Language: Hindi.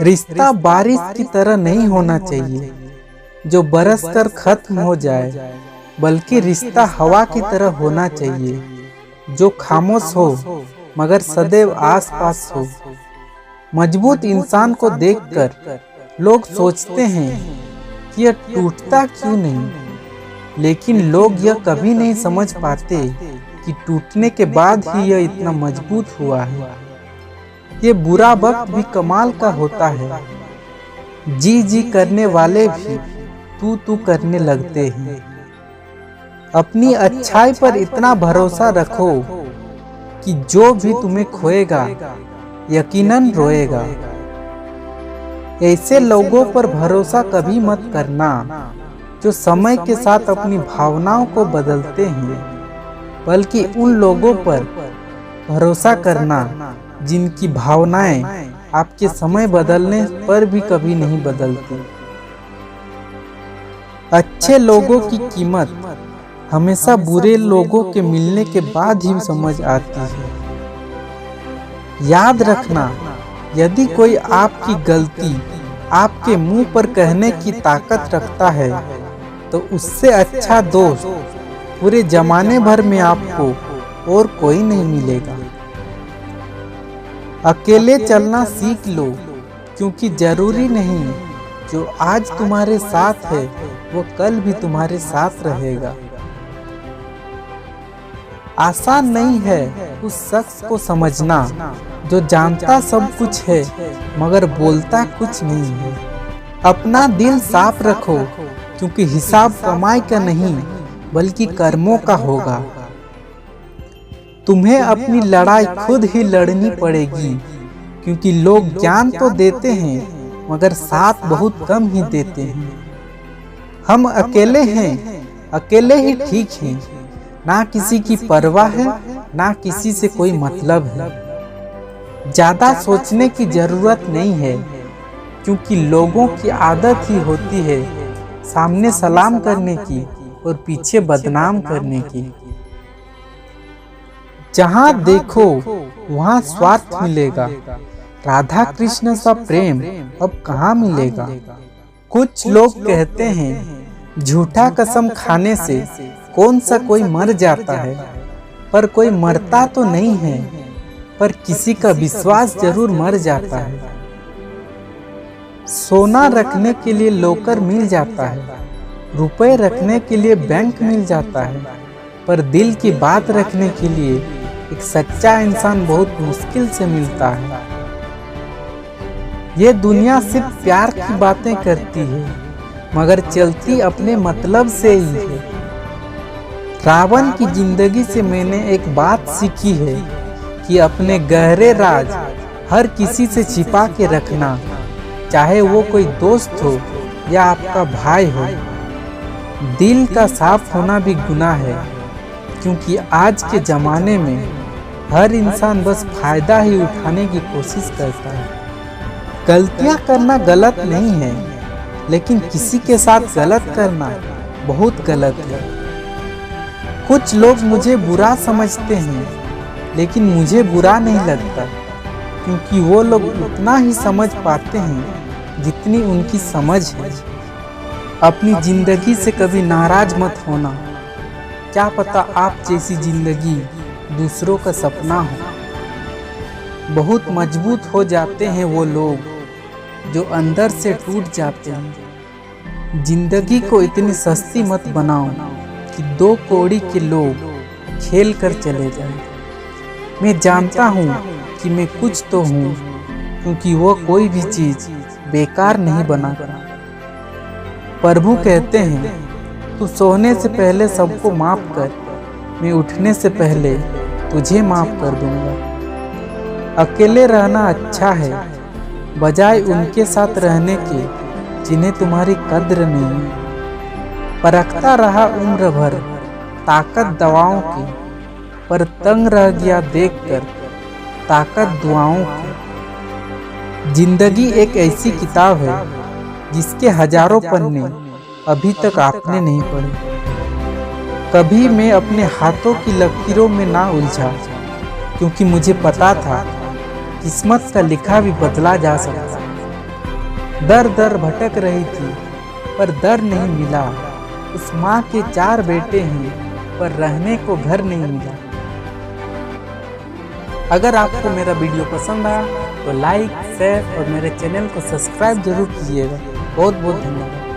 रिश्ता बारिश की तरह नहीं होना चाहिए जो बरस कर खत्म हो जाए, बल्कि रिश्ता हवा की तरह होना चाहिए जो खामोश हो मगर सदैव आस पास हो। मजबूत इंसान को देखकर लोग सोचते हैं कि यह टूटता क्यों नहीं, लेकिन लोग यह कभी नहीं समझ पाते कि टूटने के बाद ही यह इतना मजबूत हुआ है। ये बुरा वक्त भी कमाल का होता है, जी जी करने वाले भी तू तू करने लगते हैं। अपनी अच्छाई पर इतना भरोसा रखो कि जो भी तुम्हें खोएगा यकीनन रोएगा। ऐसे लोगों पर भरोसा कभी मत करना जो समय के साथ अपनी भावनाओं को बदलते हैं, बल्कि उन लोगों पर भरोसा करना जिनकी भावनाएं आपके समय बदलने पर भी कभी नहीं बदलती। अच्छे लोगों की कीमत हमेशा बुरे लोगों के मिलने के बाद ही समझ आती है। याद रखना, यदि कोई आपकी गलती आपके मुंह पर कहने की ताकत रखता है तो उससे अच्छा दोस्त पूरे जमाने भर में आपको और कोई नहीं मिलेगा। अकेले चलना सीख लो, क्योंकि जरूरी नहीं जो आज तुम्हारे साथ है वो कल भी तुम्हारे साथ रहेगा। आसान नहीं है उस शख्स को समझना जो जानता सब कुछ है मगर बोलता कुछ नहीं है। अपना दिल साफ रखो, क्योंकि हिसाब कमाई का नहीं बल्कि कर्मों का होगा। तुम्हें अपनी लड़ाई खुद ही लड़नी पड़ेगी, क्योंकि लोग ज्ञान तो देते हैं मगर साथ बहुत कम ही देते हैं। हम अकेले हैं, अकेले ही ठीक हैं, ना किसी की परवाह है ना किसी से कोई मतलब है। ज्यादा सोचने की जरूरत नहीं है, क्योंकि लोगों की आदत ही होती है सामने सलाम करने की और पीछे बदनाम करने की। जहाँ देखो वहाँ स्वार्थ मिलेगा, राधा कृष्ण सा प्रेम अब कहाँ मिलेगा। कुछ लोग कहते हैं झूठा कसम खाने से कौन सा कोई मर जाता है, पर कोई मरता तो नहीं है, पर किसी का विश्वास जरूर मर जाता है। सोना रखने के लिए लॉकर मिल जाता है, रुपए रखने के लिए बैंक मिल जाता है, पर दिल की बात रखने के लिए एक सच्चा इंसान बहुत मुश्किल से मिलता है। ये दुनिया सिर्फ प्यार की बातें करती है, मगर चलती अपने मतलब से ही है। रावण की जिंदगी से मैंने एक बात सीखी है कि अपने गहरे राज हर किसी से छिपा के रखना, चाहे वो कोई दोस्त हो या आपका भाई हो। दिल का साफ होना भी गुनाह है, क्योंकि आज के जमाने में हर इंसान बस फायदा ही उठाने की कोशिश करता है। गलतियां करना गलत नहीं है, लेकिन किसी के साथ गलत करना बहुत गलत है। कुछ लोग मुझे बुरा समझते हैं, लेकिन मुझे बुरा नहीं लगता, क्योंकि वो लोग उतना ही समझ पाते हैं जितनी उनकी समझ है। अपनी जिंदगी से कभी नाराज मत होना, क्या पता आप जैसी जिंदगी दूसरों का सपना हो। बहुत मजबूत हो जाते हैं वो लोग जो अंदर से टूट जाते हैं। जिंदगी को इतनी सस्ती मत बनाओ कि दो कौड़ी के लोग खेल कर चले जाएं। मैं जानता हूँ कि मैं कुछ तो हूँ, क्योंकि वो कोई भी चीज बेकार नहीं बनाता। प्रभु कहते हैं तू सोने से पहले सबको माफ कर, मैं उठने से पहले तुझे माफ कर दूंगा। अकेले रहना अच्छा है, बजाय उनके साथ रहने के जिन्हें तुम्हारी कद्र नहीं है। परखता रहा उम्र भर ताकत दवाओं की, पर तंग रह गया देखकर ताकत दुआओं की। जिंदगी एक ऐसी किताब है जिसके हजारों पन्ने अभी तक आपने नहीं पढ़े। कभी मैं अपने हाथों की लकीरों में ना उलझा, क्योंकि मुझे पता था किस्मत का लिखा भी बदला जा सकता। दर दर भटक रही थी पर दर नहीं मिला। उस माँ के 4 बेटे हैं पर रहने को घर नहीं मिला। अगर आपको मेरा वीडियो पसंद आया तो लाइक, शेयर और मेरे चैनल को सब्सक्राइब जरूर कीजिएगा। बहुत बहुत धन्यवाद।